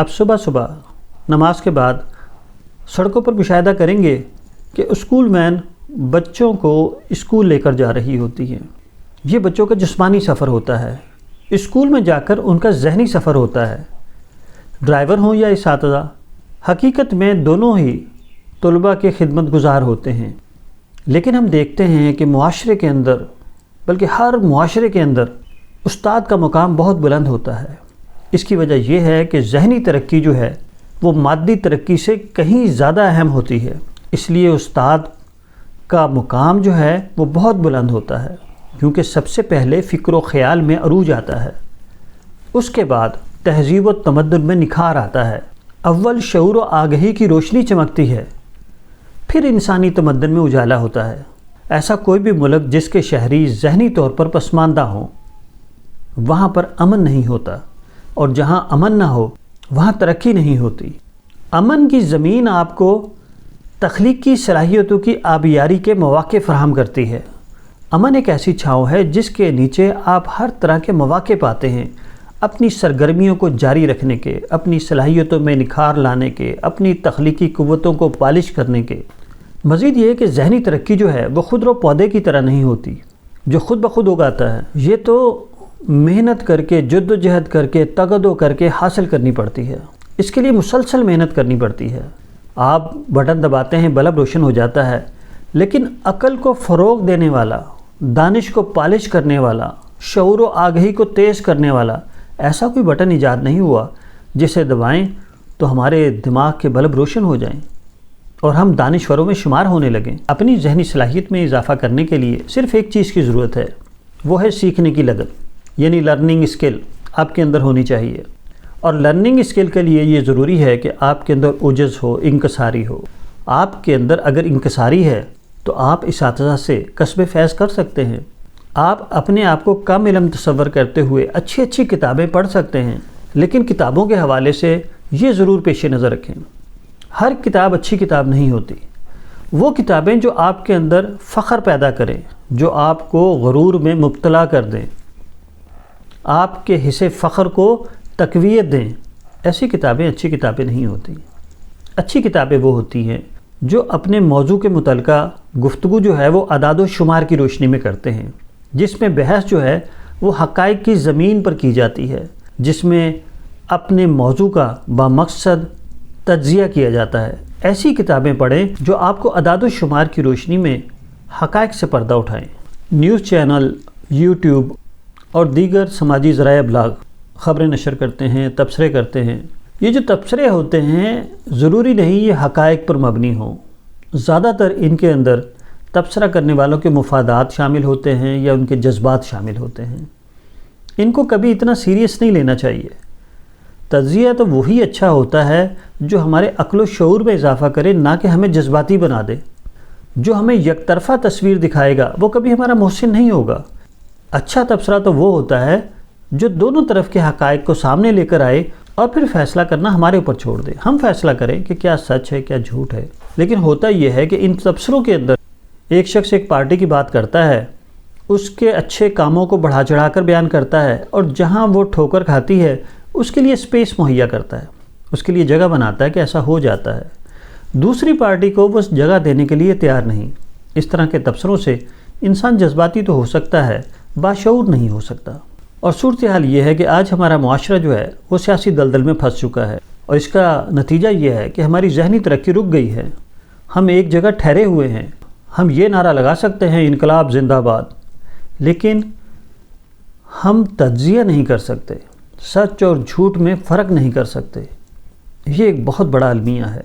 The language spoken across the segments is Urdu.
آپ صبح صبح نماز کے بعد سڑکوں پر مشاہدہ کریں گے کہ اسکول وین بچوں کو اسکول لے کر جا رہی ہوتی ہیں۔ یہ بچوں کا جسمانی سفر ہوتا ہے، اسکول میں جا کر ان کا ذہنی سفر ہوتا ہے۔ ڈرائیور ہوں یا اساتذہ، حقیقت میں دونوں ہی طلباء کے خدمت گزار ہوتے ہیں، لیکن ہم دیکھتے ہیں کہ معاشرے کے اندر، بلکہ ہر معاشرے کے اندر استاد کا مقام بہت بلند ہوتا ہے۔ اس کی وجہ یہ ہے کہ ذہنی ترقی جو ہے وہ مادی ترقی سے کہیں زیادہ اہم ہوتی ہے، اس لیے استاد کا مقام جو ہے وہ بہت بلند ہوتا ہے، کیونکہ سب سے پہلے فکر و خیال میں عروج آتا ہے، اس کے بعد تہذیب و تمدن میں نکھار آتا ہے، اول شعور و آگہی کی روشنی چمکتی ہے، پھر انسانی تمدن میں اجالا ہوتا ہے۔ ایسا کوئی بھی ملک جس کے شہری ذہنی طور پر پسماندہ ہوں، وہاں پر امن نہیں ہوتا، اور جہاں امن نہ ہو وہاں ترقی نہیں ہوتی۔ امن کی زمین آپ کو تخلیقی صلاحیتوں کی آبیاری کے مواقع فراہم کرتی ہے۔ امن ایک ایسی چھاؤں ہے جس کے نیچے آپ ہر طرح کے مواقع پاتے ہیں، اپنی سرگرمیوں کو جاری رکھنے کے، اپنی صلاحیتوں میں نکھار لانے کے، اپنی تخلیقی قوتوں کو پالش کرنے کے۔ مزید یہ کہ ذہنی ترقی جو ہے وہ خود رو پودے کی طرح نہیں ہوتی جو خود بخود اگاتا ہے، یہ تو محنت کر کے، جد و جہد کر کے، تگدو کر کے حاصل کرنی پڑتی ہے۔ اس کے لیے مسلسل محنت کرنی پڑتی ہے۔ آپ بٹن دباتے ہیں، بلب روشن ہو جاتا ہے، لیکن عقل کو فروغ دینے والا، دانش کو پالش کرنے والا، شعور و آگہی کو تیز کرنے والا ایسا کوئی بٹن ایجاد نہیں ہوا جسے دبائیں تو ہمارے دماغ کے بلب روشن ہو جائیں اور ہم دانشوروں میں شمار ہونے لگیں۔ اپنی ذہنی صلاحیت میں اضافہ کرنے کے لیے صرف ایک چیز کی ضرورت ہے، وہ ہے سیکھنے کی لگن، یعنی لرننگ اسکل آپ کے اندر ہونی چاہیے۔ اور لرننگ اسکل کے لیے یہ ضروری ہے کہ آپ کے اندر عجز ہو، انکساری ہو۔ آپ کے اندر اگر انکساری ہے تو آپ اساتذہ سے کسب فیض کر سکتے ہیں۔ آپ اپنے آپ کو کم علم تصور کرتے ہوئے اچھی اچھی کتابیں پڑھ سکتے ہیں، لیکن کتابوں کے حوالے سے یہ ضرور پیش نظر رکھیں، ہر کتاب اچھی کتاب نہیں ہوتی۔ وہ کتابیں جو آپ کے اندر فخر پیدا کریں، جو آپ کو غرور میں مبتلا کر دیں، آپ کے حصے فخر کو تقویت دیں، ایسی کتابیں اچھی کتابیں نہیں ہوتی۔ اچھی کتابیں وہ ہوتی ہیں جو اپنے موضوع کے متعلقہ گفتگو جو ہے وہ اعداد و شمار کی روشنی میں کرتے ہیں، جس میں بحث جو ہے وہ حقائق کی زمین پر کی جاتی ہے، جس میں اپنے موضوع کا بامقصد تجزیہ کیا جاتا ہے۔ ایسی کتابیں پڑھیں جو آپ کو اعداد و شمار کی روشنی میں حقائق سے پردہ اٹھائیں۔ نیوز چینل، یوٹیوب اور دیگر سماجی ذرائع ابلاغ خبریں نشر کرتے ہیں، تبصرے کرتے ہیں۔ یہ جو تبصرے ہوتے ہیں ضروری نہیں یہ حقائق پر مبنی ہوں، زیادہ تر ان کے اندر تبصرہ کرنے والوں کے مفادات شامل ہوتے ہیں یا ان کے جذبات شامل ہوتے ہیں۔ ان کو کبھی اتنا سیریس نہیں لینا چاہیے۔ تجزیہ تو وہی اچھا ہوتا ہے جو ہمارے عقل و شعور میں اضافہ کرے، نہ کہ ہمیں جذباتی بنا دے۔ جو ہمیں یک طرفہ تصویر دکھائے گا وہ کبھی ہمارا محسن نہیں ہوگا۔ اچھا تبصرہ تو وہ ہوتا ہے جو دونوں طرف کے حقائق کو سامنے لے کر آئے اور پھر فیصلہ کرنا ہمارے اوپر چھوڑ دے، ہم فیصلہ کریں کہ کیا سچ ہے کیا جھوٹ ہے۔ لیکن ہوتا یہ ہے کہ ان تبصروں کے اندر ایک شخص ایک پارٹی کی بات کرتا ہے، اس کے اچھے کاموں کو بڑھا چڑھا کر بیان کرتا ہے، اور جہاں وہ ٹھوکر کھاتی ہے اس کے لیے سپیس مہیا کرتا ہے، اس کے لیے جگہ بناتا ہے کہ ایسا ہو جاتا ہے۔ دوسری پارٹی کو وہ جگہ دینے کے لیے تیار نہیں۔ اس طرح کے تبصروں سے انسان جذباتی تو ہو سکتا ہے، باشعور نہیں ہو سکتا۔ اور صورتحال یہ ہے کہ آج ہمارا معاشرہ جو ہے وہ سیاسی دلدل میں پھنس چکا ہے، اور اس کا نتیجہ یہ ہے کہ ہماری ذہنی ترقی رک گئی ہے۔ ہم ایک جگہ ٹھہرے ہوئے ہیں۔ ہم یہ نعرہ لگا سکتے ہیں انقلاب زندہ باد، لیکن ہم تجزیہ نہیں کر سکتے، سچ اور جھوٹ میں فرق نہیں کر سکتے۔ یہ ایک بہت بڑا المیہ ہے۔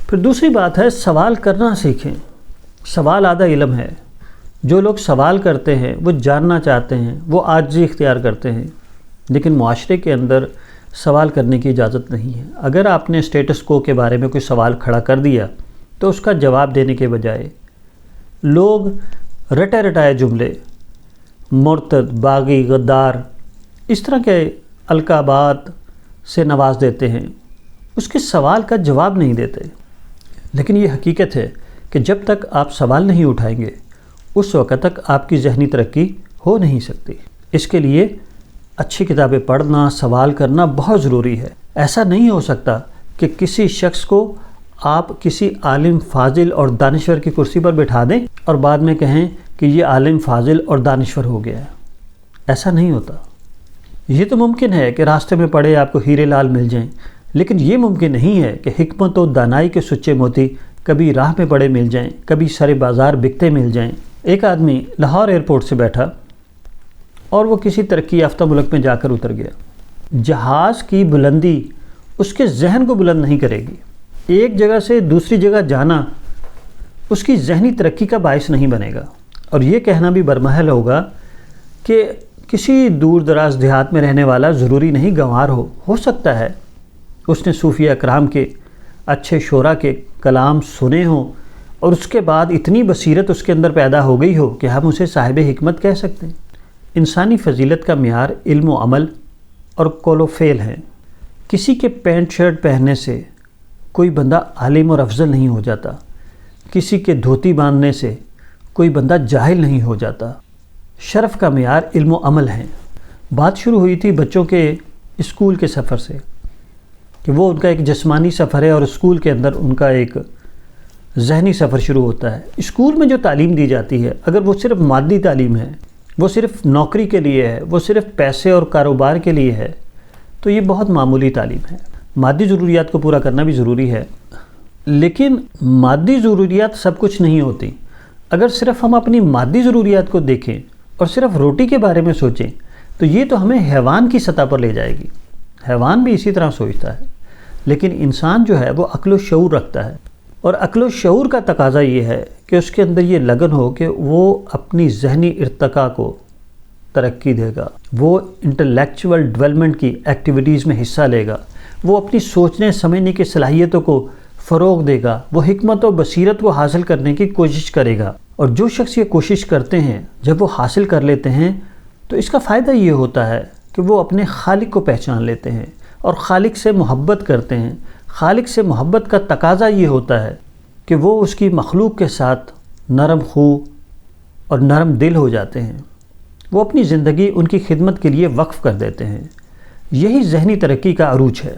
پھر دوسری بات ہے سوال کرنا سیکھیں۔ سوال آدھا علم ہے۔ جو لوگ سوال کرتے ہیں وہ جاننا چاہتے ہیں، وہ عاجزی اختیار کرتے ہیں، لیکن معاشرے کے اندر سوال کرنے کی اجازت نہیں ہے۔ اگر آپ نے اسٹیٹس کو کے بارے میں کوئی سوال کھڑا کر دیا تو اس کا جواب دینے کے بجائے لوگ رٹے رٹائے جملے، مرتد، باغی، غدار، اس طرح کے القابات سے نواز دیتے ہیں، اس کے سوال کا جواب نہیں دیتے۔ لیکن یہ حقیقت ہے کہ جب تک آپ سوال نہیں اٹھائیں گے اس وقت تک آپ کی ذہنی ترقی ہو نہیں سکتی۔ اس کے لیے اچھی کتابیں پڑھنا، سوال کرنا بہت ضروری ہے۔ ایسا نہیں ہو سکتا کہ کسی شخص کو آپ کسی عالم فاضل اور دانشور کی کرسی پر بٹھا دیں اور بعد میں کہیں کہ یہ عالم فاضل اور دانشور ہو گیا ہے۔ ایسا نہیں ہوتا۔ یہ تو ممکن ہے کہ راستے میں پڑے آپ کو ہیرے لال مل جائیں، لیکن یہ ممکن نہیں ہے کہ حکمت و دانائی کے سچے موتی کبھی راہ میں پڑے مل جائیں، کبھی سر بازار بکتے مل جائیں۔ ایک آدمی لاہور ایئرپورٹ سے بیٹھا اور وہ کسی ترقی یافتہ ملک میں جا کر اتر گیا۔ جہاز کی بلندی اس کے ذہن کو بلند نہیں کرے گی۔ ایک جگہ سے دوسری جگہ جانا اس کی ذہنی ترقی کا باعث نہیں بنے گا، اور یہ کہنا بھی برمحل ہوگا کہ کسی دور دراز دیہات میں رہنے والا ضروری نہیں گنوار ہو سکتا ہے اس نے صوفیہ اکرام کے اچھے شعراء کے کلام سنے ہوں اور اس کے بعد اتنی بصیرت اس کے اندر پیدا ہو گئی ہو کہ ہم اسے صاحب حکمت کہہ سکتے ہیں۔ انسانی فضیلت کا معیار علم و عمل اور قول و فعل ہے۔ کسی کے پینٹ شرٹ پہننے سے کوئی بندہ عالم اور افضل نہیں ہو جاتا، کسی کے دھوتی باندھنے سے کوئی بندہ جاہل نہیں ہو جاتا۔ شرف کا معیار علم و عمل ہے۔ بات شروع ہوئی تھی بچوں کے اسکول کے سفر سے کہ وہ ان کا ایک جسمانی سفر ہے اور اسکول کے اندر ان کا ایک ذہنی سفر شروع ہوتا ہے۔ اسکول میں جو تعلیم دی جاتی ہے اگر وہ صرف مادی تعلیم ہے، وہ صرف نوکری کے لیے ہے، وہ صرف پیسے اور کاروبار کے لیے ہے، تو یہ بہت معمولی تعلیم ہے۔ مادی ضروریات کو پورا کرنا بھی ضروری ہے، لیکن مادی ضروریات سب کچھ نہیں ہوتی۔ اگر صرف ہم اپنی مادی ضروریات کو دیکھیں اور صرف روٹی کے بارے میں سوچیں تو یہ تو ہمیں حیوان کی سطح پر لے جائے گی۔ حیوان بھی اسی طرح سوچتا ہے، لیکن انسان جو ہے وہ عقل و شعور رکھتا ہے، اور عقل و شعور کا تقاضا یہ ہے کہ اس کے اندر یہ لگن ہو کہ وہ اپنی ذہنی ارتقاء کو ترقی دے گا، وہ انٹلیکچول ڈیولپمنٹ کی ایکٹیویٹیز میں حصہ لے گا، وہ اپنی سوچنے سمجھنے کی صلاحیتوں کو فروغ دے گا، وہ حکمت و بصیرت کو حاصل کرنے کی کوشش کرے گا۔ اور جو شخص یہ کوشش کرتے ہیں جب وہ حاصل کر لیتے ہیں تو اس کا فائدہ یہ ہوتا ہے کہ وہ اپنے خالق کو پہچان لیتے ہیں اور خالق سے محبت کرتے ہیں۔ خالق سے محبت کا تقاضا یہ ہوتا ہے کہ وہ اس کی مخلوق کے ساتھ نرم خو اور نرم دل ہو جاتے ہیں، وہ اپنی زندگی ان کی خدمت کے لیے وقف کر دیتے ہیں۔ یہی ذہنی ترقی کا عروج ہے۔